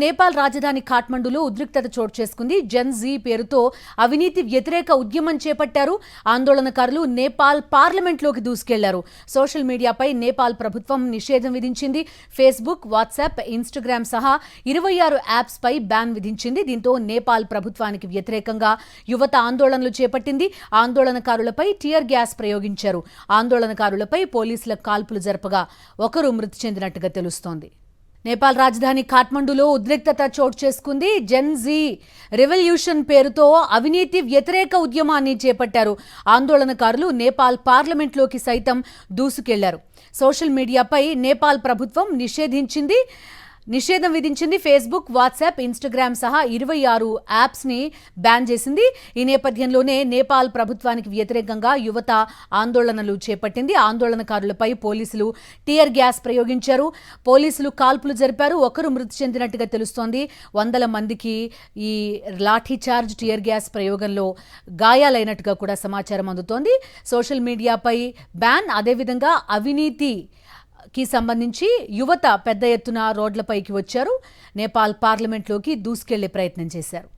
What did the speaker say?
నేపాల్ రాజధాని ఖాట్మండులో ఉద్రిక్తత చోటు చేసుకుంది. జన్ జీ పేరుతో అవినీతి వ్యతిరేక ఉద్యమం చేపట్టారు. ఆందోళనకారులు నేపాల్ పార్లమెంట్లోకి దూసుకెళ్లారు. సోషల్ మీడియాపై నేపాల్ ప్రభుత్వం నిషేధం విధించింది. ఫేస్బుక్, వాట్సాప్, ఇన్స్టాగ్రామ్ సహా 26 యాప్స్ పై బ్యాన్ విధించింది. దీంతో నేపాల్ ప్రభుత్వానికి వ్యతిరేకంగా యువత ఆందోళనలు చేపట్టింది. ఆందోళనకారులపై టియర్ గ్యాస్ ప్రయోగించారు. ఆందోళనకారులపై పోలీసుల కాల్పులు జరపగా ఒకరు మృతి చెందినట్టుగా తెలుస్తోంది. నేపాల్ రాజధాని ఖాట్మండులో ఉద్రిక్తత చోటు చేసుకుంది. జన్ జీ రెవల్యూషన్ పేరుతో అవినీతి వ్యతిరేక ఉద్యమాన్ని చేపట్టారు. ఆందోళనకారులు నేపాల్ పార్లమెంట్లోకి సైతం దూసుకెళ్లారు. సోషల్ మీడియాపై నేపాల్ ప్రభుత్వం నిషేధం విధించింది. ఫేస్బుక్, వాట్సాప్, ఇన్స్టాగ్రామ్ సహా 26 యాప్స్ ని బ్యాన్ చేసింది. ఈ నేపథ్యంలోనే నేపాల్ ప్రభుత్వానికి వ్యతిరేకంగా యువత ఆందోళనలు చేపట్టింది. ఆందోళనకారులపై పోలీసులు టియర్ గ్యాస్ ప్రయోగించారు. పోలీసులు కాల్పులు జరిపారు. ఒకరు మృతి చెందినట్టుగా తెలుస్తోంది. వందల మందికి ఈ లాఠీ చార్జ్, టియర్ గ్యాస్ ప్రయోగంలో గాయాలైనట్టుగా కూడా సమాచారం అందుతోంది. సోషల్ మీడియాపై బ్యాన్, అదేవిధంగా అవినీతి కి సంబంధించి యువత పెద్ద ఎత్తున రోడ్లపైకి వచ్చారు. నేపాల్ పార్లమెంట్లోకి దూసుకెళ్లే ప్రయత్నం చేశారు.